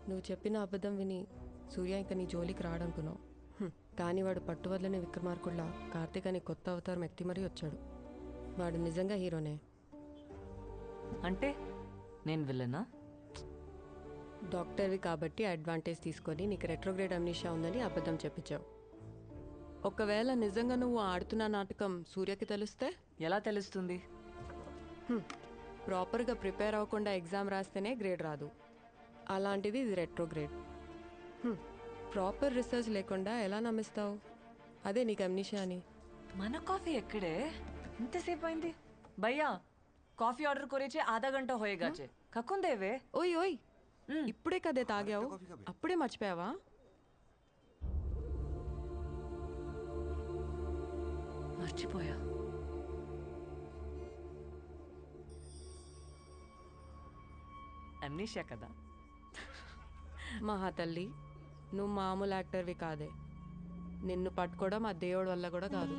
నువ్వు చెప్పిన అబద్ధం విని సూర్య ఇంక నీ జోలికి రాడనుకున్నావు. కానీ వాడు పట్టువదలని విక్రమార్కుల్లా కార్తీక్ అని కొత్త అవతారం ఎత్తి మరీ వచ్చాడు. వాడు నిజంగా హీరోనే. అంటే నేను విల్లనా? డాక్టర్వి కాబట్టి అడ్వాంటేజ్ తీసుకొని నీకు రెట్రోగ్రేడ్ అమ్నీషియా ఉందని అబద్ధం చెప్పించావు. ఒకవేళ నిజంగా నువ్వు ఆడుతున్న నాటకం సూర్యకి తెలిస్తే? ఎలా తెలుస్తుంది? ప్రాపర్గా ప్రిపేర్ అవ్వకుండా ఎగ్జామ్ రాస్తేనే గ్రేడ్ రాదు. అలాంటిది ఇది రెట్రోగ్రేడ్. ప్రాపర్ రీసెర్చ్ లేకుండా ఎలా నమ్మిస్తావు? అదే నీకు అమ్నీషియా అని. మన కాఫీ ఎక్కడే? ఇంతసేపు అయింది భయ్యా. కాఫీ ఆర్డర్ కొరేచే ఆధా గంట హోయేగాచే. కక్కుందేవే. ఓయ్ ఓయ్, ఇప్పుడే కదే తాగావు, అప్పుడే మర్చిపోయావా? మర్చిపోయా. అమ్నీషియా కదా. మహా తల్లి, నువ్వు మామూలు యాక్టర్వి కాదే. నిన్ను పట్టుకోవడం ఆ దేవుడి వల్ల కూడా కాదు.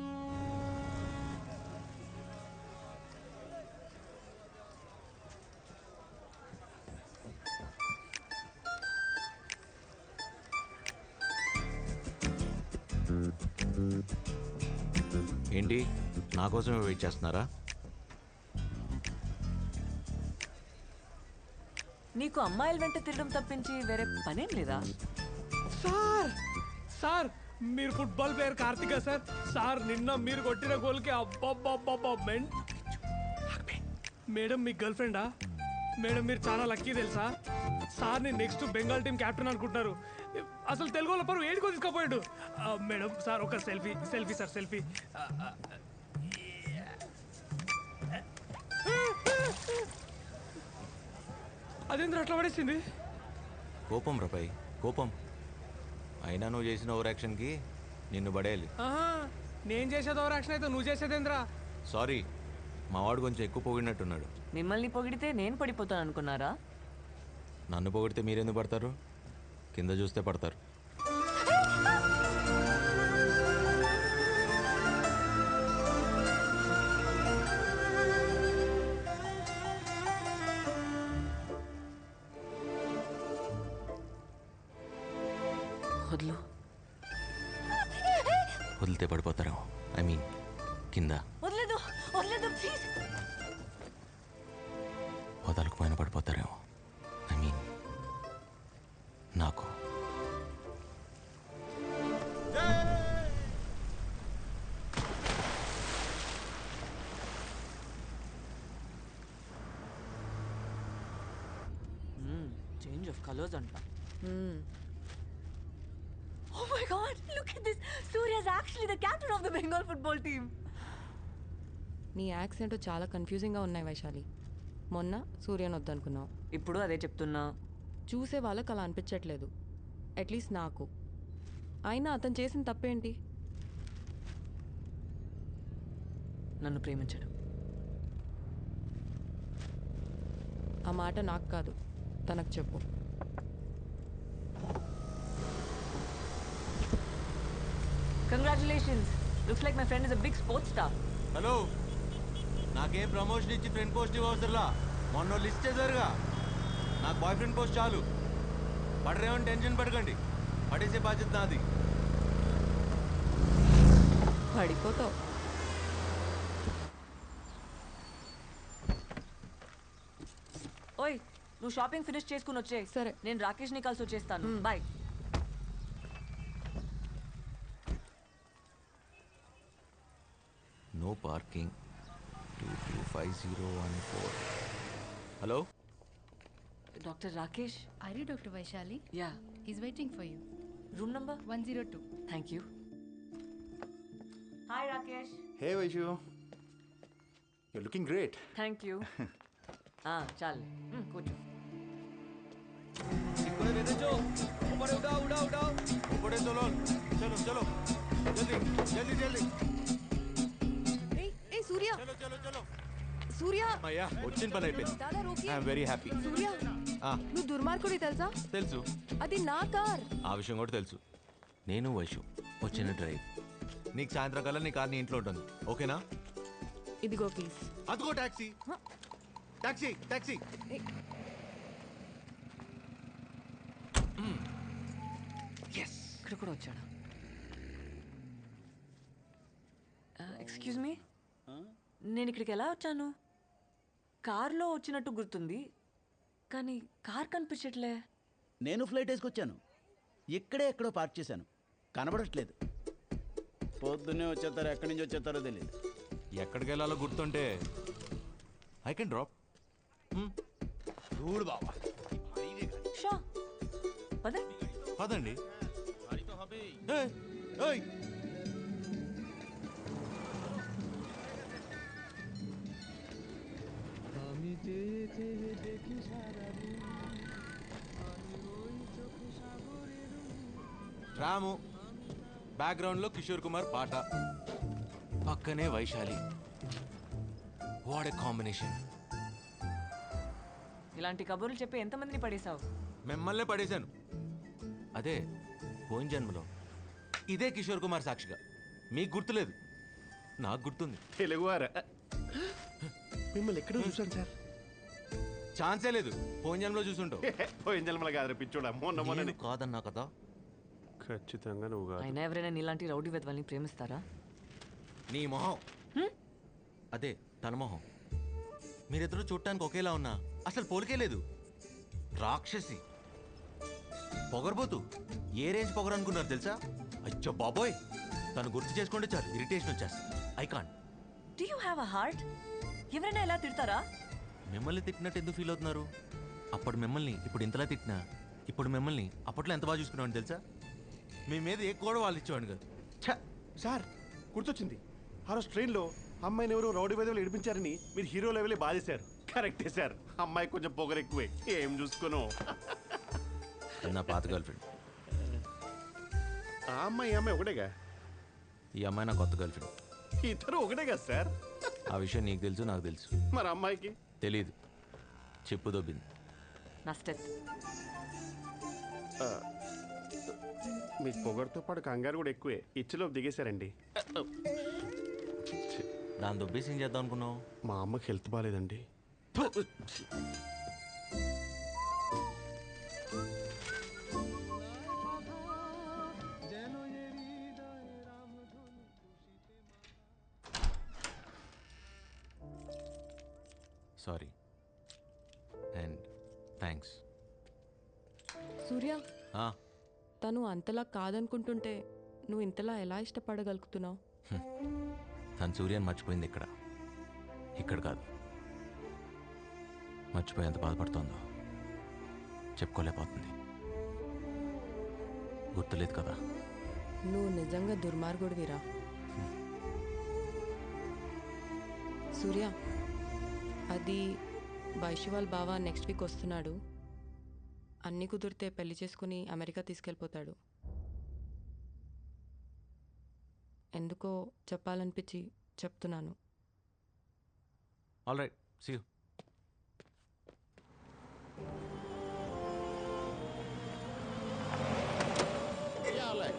ఏంటి, నా కోసమే వెయిట్ చేస్తున్నారా? నీకు అమ్మాయిల వెంట తిరగడం తప్పించి వేరే పనేం లేదా? సార్ సార్ మీరు football player Karthika sir? Sir నిన్న మీరు కొట్టిన గోల్కి అబ్బబ్బబ్బబ్బా మేడం మీ గర్ల్ ఫ్రెండా? మేడం మీరు చాలా లక్కీ తెలుసా? సార్ని నెక్స్ట్ బెంగాల్ టీం కెప్టెన్ అనుకుంటున్నారు. అసలు తెలుగు వాళ్ళ పరువు ఏడుకో తీసుకుపోయాడు. మేడం సార్ ఒక సెల్ఫీ సెల్ఫీ సార్ సెల్ఫీ. అదేంద్ర అట్లా పడేసింది? కోపం రపై కోపం. అయినా నువ్వు చేసిన ఓవర్ యాక్షన్కి నిన్ను పడేయాలి. నేను చేసేది ఓవర్ యాక్షన్ అయితే నువ్వు చేసేదేంద్రా? సారీ, మా వాడు కొంచెం ఎక్కువ పొగిడినట్టున్నాడు. మిమ్మల్ని పొగిడితే నేను పడిపోతాను అనుకున్నారా? నన్ను పొగిడితే మీరెందుకు పడతారు? కింద చూస్తే పడతారు. వదిలు. వదిలితే పడిపోతారేమో. ఐ మీన్ కింద. వదలదు వదలదు ప్లీజ్. వదలకపోయినా పడిపోతారేమో. ఐ మీన్ నాకు. చేంజ్ ఆఫ్ కలర్స్ అంట. Oh my God! Look at this. Surya is actually the captain of the Bengal football team. నీ యాక్సెంట్ చాలా కన్ఫ్యూజింగ్గా ఉన్నాయి వైశాలి. మొన్న సూర్యను వద్దనుకున్నావు, ఇప్పుడు అదే చెప్తున్నా. చూసే వాళ్ళకి అలా అనిపించట్లేదు, అట్లీస్ట్ నాకు. అయినా అతను చేసిన తప్పేంటి? నన్ను ప్రేమించడం. ఆ మాట నాకు కాదు, తనకు చెప్పు. Congratulations. Looks like my friend is a big sports star. Hello, నాకేం ప్రమోషన్ ఇచ్చి ఫ్రెండ్ పోస్ట్ ఇవ్వవసరలా. మొన్న లిస్ట్ చేశారుగా, నాకు బాయ్ ఫ్రెండ్ పోస్ట్ చాలు. పడరేమని టెన్షన్ పడకండి, పడేసే బాధ్యత నాది. పడిపోతావు. ఓయ్, నువ్వు షాపింగ్ ఫినిష్ చేసుకుని వచ్చే. సరే. నేను రాకేష్ని కలిసి వచ్చేస్తాను. Bye. No parking 225014. Hello, doctor Rakesh. Are you Dr. Vaishali? Yeah. He's waiting for you. Room number? 102. Thank you. Hi Rakesh. Hey Vaishu, you're looking great. Thank you. चल కూర్చో. ऊपर उठाओ उठाओ उठाओ, ऊपर चलो चलो चलो, जल्दी जल्दी जल्दी, ఏ సూర్య, चलो चलो चलो. సూర్య. అయ్యా, వచ్చిన పని అయిపోయింది. దాదా రోకియే. I'm very happy. సూర్య, నువ్వు దుర్మార్గుడి తెలుసా? తెలుసు. అది నా కార్. ఆ విషయం కూడా తెలుసు. నేను వైషు వచ్చిన డ్రైవ్. నీకు సాయంత్రం కల్లా నీ కార్ నీ ఇంట్లో ఉంటుంది, ఓకేనా? ఇదిగో ప్లీజ్. అదిగో టాక్సీ టాక్సీ టాక్సీ. కూడా వచ్చాడు. ఎక్స్క్యూజ్ మీ, నేను ఇక్కడికి ఎలా వచ్చాను? కార్లో వచ్చినట్టు గుర్తుంది, కానీ కార్ కనిపించట్లే. నేను ఫ్లైట్ వేసుకొచ్చాను. ఇక్కడే ఎక్కడో పార్క్ చేశాను, కనబడట్లేదు. పొద్దున్నే వచ్చేస్తారో ఎక్కడి నుంచి వచ్చేస్తారో తెలియదు. ఎక్కడికి వెళ్ళాలో గుర్తుంటే ఐ కెన్ డ్రాప్. చూడు బాబా, షా పదే. పదండి. ఏయ్, ఏయ్. రాము, బ్యాక్గ్రౌండ్ లో కిషోర్ కుమార్ పాట, పక్కనే వైశాలి. What a combination. ఇలాంటి కబుర్లు చెప్పి ఎంతమందిని పడేశావు? మిమ్మల్నే పడేశాను. అదే పోయిన జన్మలో ఇదే కిషోర్ కుమార్ సాక్షిగా. మీకు గుర్తులేదు, నాకు గుర్తుంది. తెలుగువారా? మిమ్మల్ని ఎక్కడో చూసాను సార్. ఛాన్సే లేదు, పోయిన జన్మలో చూసుంటావు. పోయిన జన్మల కాదు పిచ్చోడా, మొన్న నేను కాదన్నా కదా. ఖచ్చితంగా నువ్వు కాదు. అయినా ఎవరైనా నీలాంటి రౌడీ వెధవల్ని ప్రేమిస్తారా? నీ మొహం అదే తన మొహం. మీరిద్దరూ చూడటానికి ఒకేలా ఉన్నా అసలు పోలికే లేదు. రాక్షసి, పొగరబోతు. ఏ రేంజ్ పొగరు అనుకున్నారు తెలుసా? అచ్చో బాబోయ్, తను గుర్తు చేసుకుంటే చాలు ఇరిటేషన్ వచ్చేస్తుంది. I can't. Do you have a heart? ఎవరైనా ఎలా తిడతారా? మిమ్మల్ని తిట్టినట్టు ఎందుకు ఫీల్ అవుతున్నారు? అప్పుడు మిమ్మల్ని ఇప్పుడు ఇంతలా తిట్టినా, ఇప్పుడు మిమ్మల్ని అప్పట్లో ఎంత బాగా చూసుకున్నామని తెలుసా? మీ మీద ఏ కూడా వాళ్ళు ఇచ్చేవాడిని కాదు. సార్ గుర్తొచ్చింది, ఆ రోజు ట్రైన్లో అమ్మాయిని ఎవరు రౌడీ వేదవులు ఏడిపించారని మీరు హీరో లెవెలే బాధేశారు. కరెక్టే సార్, అమ్మాయి కొంచెం పొగరు ఎక్కువే. ఏం చూసుకోను. నా పాత గర్ల్ ఫ్రెండ్. ఆ అమ్మాయి ఈ అమ్మాయి ఒకటేగా? ఈ అమ్మాయి నా కొత్త గర్ల్ ఫ్రెండ్. ఇద్దరు ఒకటే కదా సార్? ఆ విషయం నీకు తెలుసు, నాకు తెలుసు. మరి అమ్మాయికి తెలీదు, చెప్పు దొబ్బింది. నా స్టెప్. మీకు పొగరుతో పాటు కంగారు కూడా ఎక్కువే. ఇచ్చలోపు దిగేశారండి. దాని దొబ్బేసి ఏం చేద్దాం అనుకున్నావు? మా అమ్మకి హెల్త్ బాగాలేదండి. Sorry and thanks. సూర్య, తను అంతలా కాదనుకుంటుంటే నువ్వు ఇంతలా ఎలా ఇష్టపడగలుగుతున్నావు? తను సూర్యని మర్చిపోయింది ఇక్కడ, ఇక్కడ కాదు. మర్చిపోయి ఎంత బాధపడుతోందో చెప్పుకోలేకపోతుంది. గుర్తులేదు కదా. నువ్వు నిజంగా దుర్మార్గుడివిరా సూర్య. అది వైశ్వాల్ బావ నెక్స్ట్ వీక్ వస్తున్నాడు. అన్నీ కుదిరితే పెళ్లి చేసుకుని అమెరికా తీసుకెళ్ళిపోతాడు. ఎందుకో చెప్పాలనిపించి చెప్తున్నాను. All right, see you. Yeah, Alex.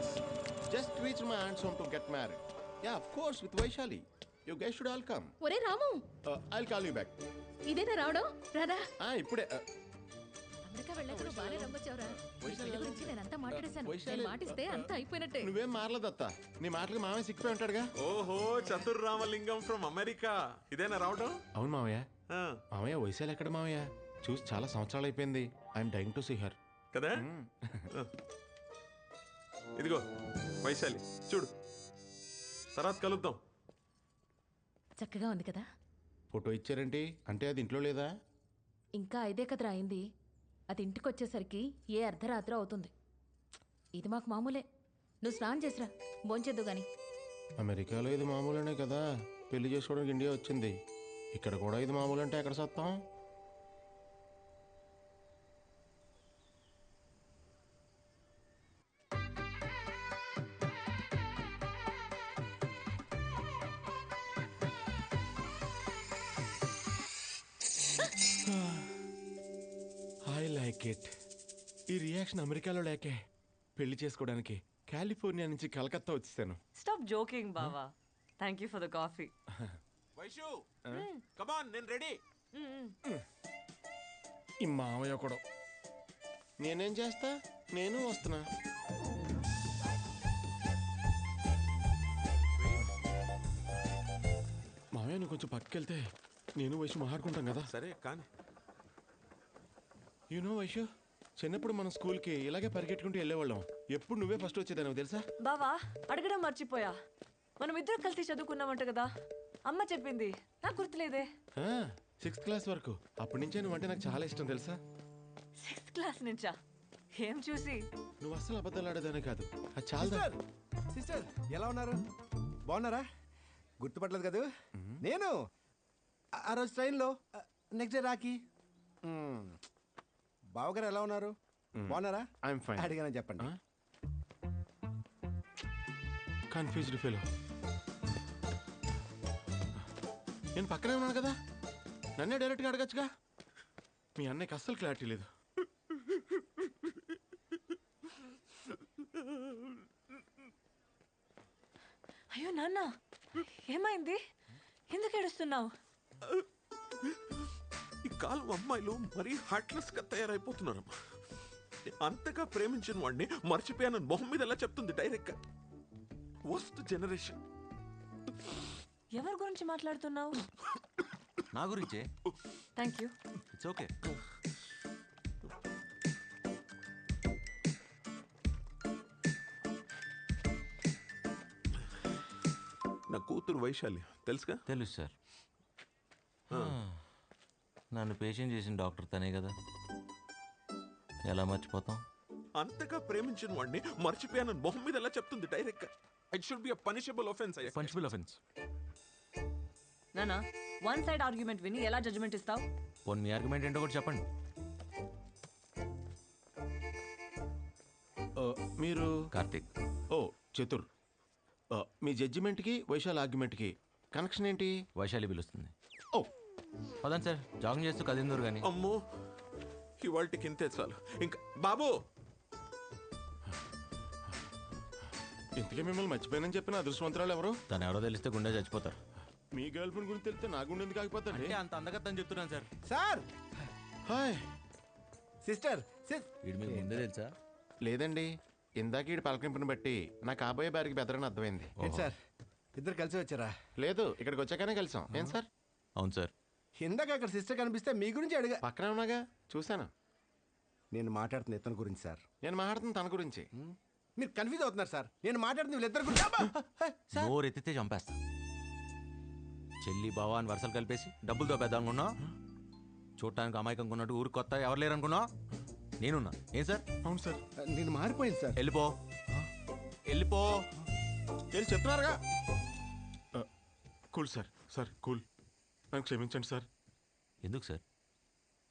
Just reached my aunt's home to get married. Yeah, of course, with Vaishali. You guys should all come. ఒరే రాము, I'll call you back. ఇదేనా రావడం? రాదా? ఇప్పుడే. అమెరికా వెళ్ళాక నువ్వు బాగానే రంగొచ్చావురా. ఈ పెళ్లి గురించి నేనంతా మాట్లాడేశాను. వైశాలి- నేను మాటిస్తే అంతా అయిపోయినట్టే. నువ్వేం మారలేదత్త. నీ మాటలకు మామయ్య సిక్కిపోయి ఉంటాడుగా. ఓహో, చతుర్ రామలింగం ఫ్రమ్ అమెరికా. ఇదేనా రావడం? అవును మామయ్య. ఆ, మామయ్య వైశాలి ఎక్కడ మామయ్య? చూసి చాలా సంవత్సరాలు అయిపోయింది. I'm dying to see her. కదా. ఇదిగో వైశాలి, చూడు. తర్వాత కలుద్దాం. చక్కగా ఉంది కదా? ఫోటో ఇచ్చారేంటి? అంటే అది ఇంట్లో లేదా? ఇంకా ఐదే కదరా అయింది. అది ఇంటికి వచ్చేసరికి ఏ అర్ధరాత్రి అవుతుంది. ఇది మాకు మామూలే. నువ్వు స్నానం చేసిరా, భోంచేద్దు గాని. అమెరికాలో ఇది మామూలేనే కదా. పెళ్లి చేసుకోవడానికి ఇండియా వచ్చింది. ఇక్కడ కూడా ఇది మామూలు అంటే ఎక్కడ సత్తాం? I like it. ఈ రియాక్షన్ అమెరికాలో లేకే పెళ్లి చేసుకోవడానికి కాలిఫోర్నియా నుంచి కలకత్తా వచ్చేసాను. స్టాప్ జోకింగ్ బావా. Thank you for the coffee. Vaishu, come on, నేను రెడీ. ఈ మామయ్య కూడా. నేనేం చేస్తా, నేను వస్తున్నా. మామయ్య నువ్వు కొంచెం పక్కకి వెళ్తే నేను వైషు మాట్లాడుకుంటాం కదా. సరే కానీ యూనో వైషు, చిన్నప్పుడు మనం స్కూల్కి ఇలాగే పరిగెట్టుకుంటూ వెళ్ళేవాళ్ళం. ఎప్పుడు నువ్వే ఫస్ట్ వచ్చేదాన్ని తెలుసా? బావా అడగడం మర్చిపోయా. మనం ఇద్దరు కలిసి చదువుకున్నామంట కదా, అమ్మ చెప్పింది, నాకు గుర్తులేదే. 6th క్లాస్ వరకు. అప్పటి నుంచే నువ్వంటే నాకు చాలా ఇష్టం తెలుసా? 6th క్లాస్ నుంచా? ఏం చూసి? నువ్వు అస్సలు అబద్ధాలు ఆడేదానే కాదు. అది చాలా సిస్టర్ ఎలా ఉన్నారు? బాగున్నారా? గుర్తుపట్టలేదు కదా నేను ఆ రోజు ట్రైన్లో. నెక్స్ట్ డే రాకి. బావగారు ఎలా ఉన్నారు? బాగున్నారా? I'm fine. అడిగానని చెప్పండి. Confused fellow. నేను పక్కనే ఉన్నాను కదా, నన్నే డైరెక్ట్గా అడగచ్చుగా. మీ అన్నయ్యకి అస్సలు క్లారిటీ లేదు. అయ్యో నాన్న, ఏమైంది? ఎందుకు ఏడుస్తున్నావు? ఈ కాలం అమ్మాయిలు మరీ హార్ట్లెస్ గా తయారైపోతున్నారమ్మా. అంతగా ప్రేమించిన వాడిని మర్చిపోయానని మొహం మీద ఎలా చెప్తుంది డైరెక్ట్ గా? Worst generation. ఎవరి గురించి మాట్లాడుతున్నావు? నా గురించే. Thank you. It's okay. నా కూతురు వైశాలి తెలుసుగా? తెలుసు సార్. నన్ను పేషెంట్ చేసిన డాక్టర్ తనే కదా, ఎలా మర్చిపోతాం? అంతగా ప్రేమించిన వాడిని మర్చిపోయానని మొహం మీద ఎలా చెప్తుంది డైరెక్ట్ గా? It should be a punishable offence. Punishable offence. నానా, వన్ సైడ్ ఆర్గ్యుమెంట్ విని ఎలా జడ్జ్మెంట్ ఇస్తావు? పోనీ మీ ఆర్గ్యుమెంట్ ఏంటో కూడా చెప్పండి. మీరు కార్తీక్. ఓ చతుర్. మీ జడ్జిమెంట్కి వైశాల్ ఆర్గ్యుమెంట్కి కనెక్షన్ ఏంటి? వైశాలి పిలుస్తుంది. ఓ పదండి సార్, జాగింగ్ చేస్తూ కదిందూరు కానీ. అమ్మో, ఇవాళకి ఇంతే చాలు. ఇంకా బాబు, ఇంతకీ మిమ్మల్ని మర్చిపోయానని చెప్పిన అదృష్టవంతరాలు ఎవరు? తను ఎవరో తెలిస్తే గుండె చచ్చిపోతారు. మీ గర్ల్ ఫ్రెండ్ గురించి తెలిస్తే నా గుండె ఎందుకు ఆగిపోతాండి? అంత అందగత్తని చెప్తున్నాను సార్. Sir, hi sister. వీడు మీకు ముందే తెలుసా? లేదండి, ఇందాక ఈ పలకింపుని బట్టి నా కాబోయే బారికి బెదరని అర్థమైంది. ఏంటి సార్, ఇద్దరు కలిసి వచ్చారా? లేదు, ఇక్కడికి వచ్చాకనే కలిసాం. ఏం సార్? అవును సార్. ఇందాక అక్కడ సిస్టర్ కనిపిస్తే మీ గురించి అడిగా. పక్కనే ఉన్నాగా, చూశాను. నేను మాట్లాడుతున్న ఇతని గురించి సార్. నేను మాట్లాడుతున్న తన గురించి. మీరు కన్ఫ్యూజ్ అవుతున్నారు సార్. నేను మాట్లాడుతున్న వీళ్ళిద్దరు గురించి. నోరు ఎత్తితే చంపేస్తా. చెల్లి బావా అని వరుసలు కలిపేసి డబ్బులు దోపేద్దాం అనుకున్నా. చూడటానికి అమాయకంగా ఉన్నట్టు ఊరికి కొత్త ఎవరు లేరు అనుకున్నా. నేనున్నా. ఏం సార్? అవును సార్. నేను మారిపోయింది సార్. వెళ్ళిపో, వెళ్ళిపో. వెళ్ళి చెప్తున్నారుగా. Cool sir. సార్ కూల్, నన్ను క్షమించండి సార్. ఎందుకు సార్?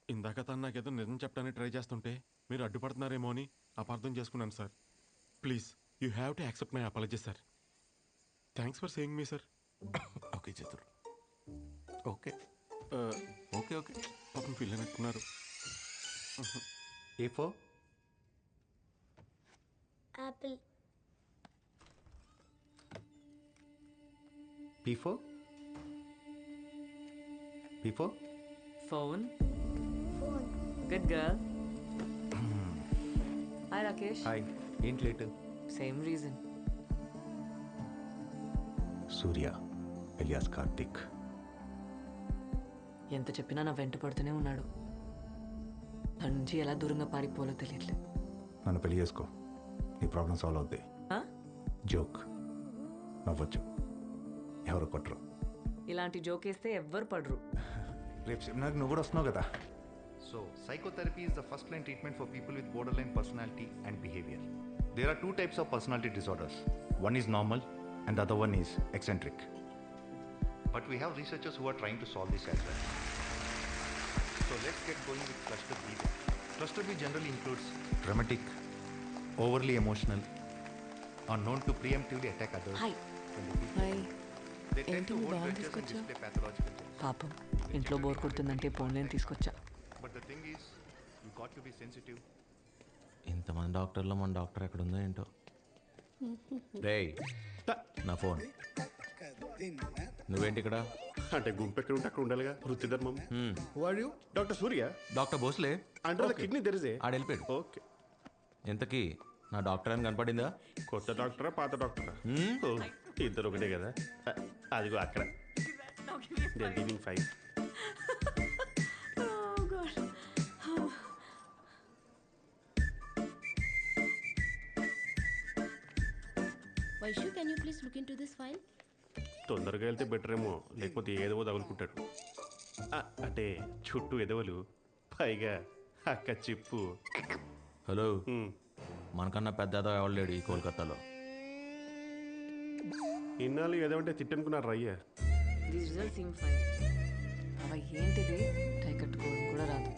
ఇందాక తను నాకేదో నిజం చెప్పడానికి ట్రై చేస్తుంటే మీరు అడ్డుపడుతున్నారేమో అని అపార్థం చేసుకున్నాను sir. Please, you have to accept my apology sir. Thanks for saying me sir. Okay Chatur, okay okay okay. పాపం ఫీల్ అయినట్టున్నారు. A4 apple, P4 P4 phone. phone, good girl. Hi Rakesh. Hi. ఏంటి late? Same reason. Surya alias Karthik. ఎంత చెప్పినా నా వెంట పడుతూనే ఉన్నాడు. తన నుంచి ఎలా దూరంగా పారిపోవాలో తెలియట్లేదు. నన్ను పెళ్లి చేసుకో, నీ ప్రాబ్లం సాల్వ్ అవుద్ది. ఆ? జోక్, నవ్వచ్చు, ఎవరు కొట్టరు. ఇలాంటి జోక్ వేస్తే ఎవ్వరు పడరు. రేపు సెమినార్కి నువ్వు కూడా వస్తున్నావు కదా. So, psychotherapy is the first line treatment for people with borderline personality and behavior. There are two types of personality disorders. One is normal and the other one is eccentric. But we have researchers who are trying to solve this as well. So, let's get going with cluster B. Cluster B generally includes dramatic, overly emotional, are known to preemptively attack others. Hi. when they feel hi. they tend ఏంటి to me hold బాగుంది grudges and తీసుకొచ్చా? display pathological jealousy. పాపం, ఇంట్లో bore కొడుతుందంటే ఫోన్లేని తీసుకొచ్చా. But the thing is, you got to be sensitive. ఇంతమంది డాక్టర్లో మన doctor ఎక్కడ ఉందో ఏంటో. రేయ్, నా ఫోన్. నువ్వేంటి ఇక్కడ? అంటే గుంపు ఎక్కడ ఉంటే అక్కడ ఉండాలిగా, వృత్తి ధర్మం. Doctor Surya. Doctor Bhosle. Under the kidney there is a. ఆడ వెళ్ళిపోయాడు. ఓకే. ఇంతకీ నా డాక్టర్ అని కనపడిందా? కొత్త డాక్టరా పాత డాక్టరా? ఇద్దరు ఒకటే కదా. అదిగో అక్కడ. They are giving 5. Oh God. Vaishu, can you please look into this file? తొందరగా వెళ్తే బెటర్ ఏమో, లేకపోతే ఏదో తగులుకుంటాడు. అంటే చుట్టూ ఎదవలు, పైగా అక్క చిప్పు. హలో, మనకన్నా పెద్ద ఏదో ఎవరు లేడు ఈ కోల్కతాలో. ఇన్నాళ్ళు ఏదంటే తిట్టనుకున్నారు అయ్యా. These results seem fine. అవ ఏంటిది? టై కట్టుకోవడం కూడా రాదు.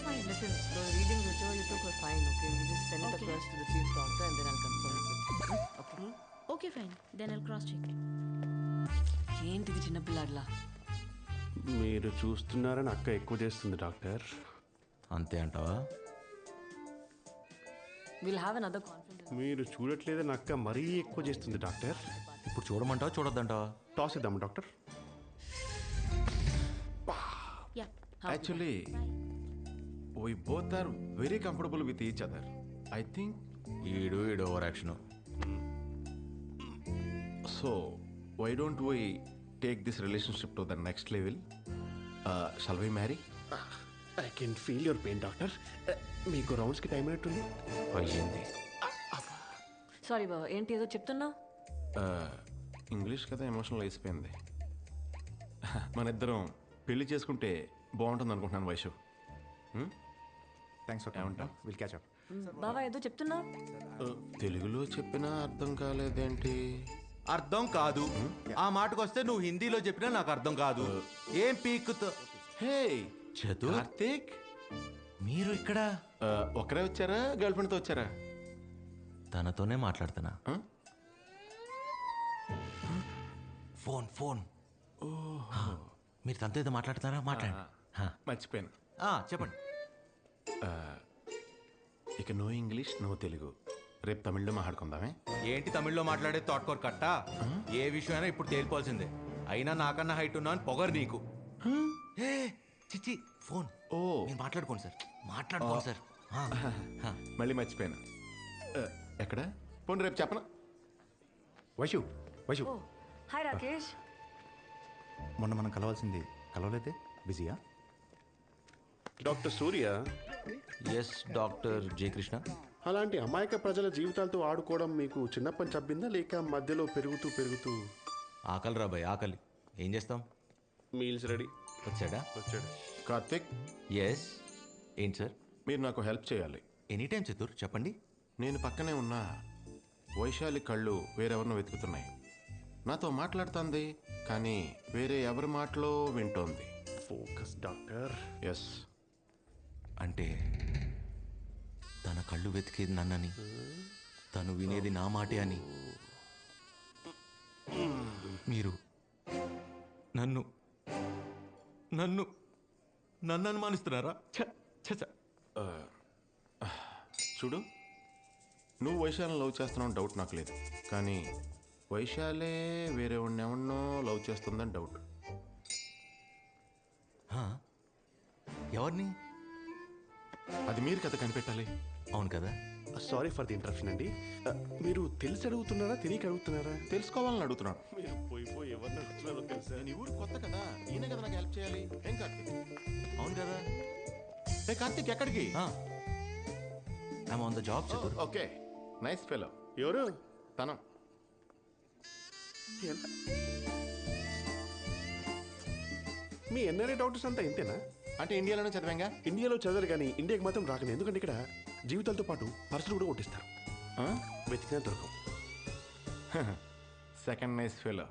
Fine. Listen, the readings whichever you took were fine. Okay, you just send it across to the chief doctor and then I'll confirm it with you. Okay. Okay, fine. Then I'll cross check. ఏంటిది చిన్నపిల్లాడ్లా? మీరు చూస్తున్నారని అక్క ఎక్కువ చేస్తుంది doctor. అంతే అంటావా? We'll have another conference. మీరు చూడట్లేదని అక్క మరీ ఎక్కువ చేస్తుంది డాక్టర్. ఇప్పుడు చూడమంటావా చూడొద్దంటావా? టాస్ ఇద్దాము doctor. Yeah. Actually we both are very comfortable with each other. I think ఈడు over action. So why don't why take this relationship to the next level? Shall we marry? I can feel your pain doctor. మీకు రౌండ్స్కి time అయినట్టుంది. అయ్యింది. Sorry బాబా, ఏంటి ఏదో చెప్తున్నావు? English కదా emotional అయిపోయింది. మన ఇద్దరం పెళ్లి చేసుకుంటే బాగుంటుంది అనుకుంటున్నాను Vaishu. Thanks for coming. Will catch up. బాబా ఏదో చెప్తున్నావు? తెలుగులో చెప్పినా అర్థం కాలేదేంటి? అర్థం కాదు. ఆ మాటకు వస్తే నువ్వు హిందీలో చెప్పినా నాకు అర్థం కాదు. ఏం పీక్తో? హే చతు, కార్తీక్, మీరు ఇక్కడ ఒకరే వచ్చారా గర్ల్ ఫ్రెండ్తో వచ్చారా? తనతోనే మాట్లాడుతున్నా. Phone phone. మీరు తనతో ఏదో మాట్లాడుతున్నారా? మాట్లాడండి. మర్చిపోయాను. చెప్పండి. ఇక నో ఇంగ్లీష్ నో తెలుగు, రేపు తమిళ్లో మాట్లాడుకుందామే. ఏంటి తమిళ్లో మాట్లాడే తోటకూర కట్ట? ఏ విషయమైనా ఇప్పుడు తేలిపోవాల్సిందే. అయినా నాకన్నా హైట్ ఉన్నా అని పొగరు నీకు. చిచ్చి ఫోన్. ఓ మీరు మాట్లాడుకోండి సార్, మాట్లాడుకోండి సార్. మళ్ళీ మర్చిపోయాను. ఎక్కడ పోనీ రేపు చెప్పనా? వైషు, వైషు, హాయ్ రాకేష్. మొన్న మనం కలవాల్సింది కలవలేదే, బిజీయా? డాక్టర్ సూర్య, ఎస్ డాక్టర్ జే కృష్ణ. అలాంటి అమాయక ప్రజల జీవితాలతో ఆడుకోవడం మీకు చిన్నప్పని చబ్బిందా, లేక మధ్యలో పెరుగుతూ పెరుగుతూ? ఆకలి రాబాయ్, ఆకలి. ఏం చేస్తాం? Meals ready. వచ్చాడా? వచ్చాడు. కార్తీక్, ఎస్. ఏంటి సార్? మీరు నాకు హెల్ప్ చేయాలి. ఎనీ టైం చతుర్, చెప్పండి. నేను పక్కనే ఉన్నా వైశాలి కళ్ళు వేరెవరినో వెతుకుతున్నాయి. నాతో మాట్లాడుతుంది కానీ వేరే ఎవరి మాటలో వింటోంది. Focus doctor. ఎస్. అంటే తన కళ్ళు వెతికేది నన్నని, తను వినేది నా మాటే అని మీరు నన్ను నన్ను నన్ను అనుమానిస్తున్నారా? చూడు, నువ్వు వైశాలిని లవ్ చేస్తున్నావు డౌట్ నాకు లేదు, కానీ వైశాలే వేరే ఎవరినో లవ్ చేస్తుందని డౌట్. ఎవరిని? అది మీరు కదా కనిపెట్టాలి. అవును కదా. సారీ ఫర్ ది ఇంటరప్షన్ అండి. మీరు తెలిసి అడుగుతున్నారా, తెలియక అడుగుతున్నారా? తెలుసుకోవాలని అడుగుతున్నాను. మీరు పోయి ఎవరిని అడుగుతున్నారో తెలుసా? నేను ఈ ఊరు కొత్త కదా, ఈయన కదా నాకు హెల్ప్ చేయాలి. ఏం కార్తీక్? అవును కదా. ఏ కార్తీక్, ఎక్కడికి? I'm on the job చతుర్. Okay, nice fellow. ఎవరు? తన మీ ఎన్ఆర్ఐ డాక్టర్స్ అంతా ఇంతేనా? అంటే ఇండియాలోనే చదివాంగా. ఇండియాలో చదవరు కానీ ఇండియాకి మాత్రం రాకనే. ఎందుకంటే ఇక్కడ జీవితాలతో పాటు పర్సులు కూడా కొట్టిస్తారు. వెతికినా దొరకవు. Second nice fellow.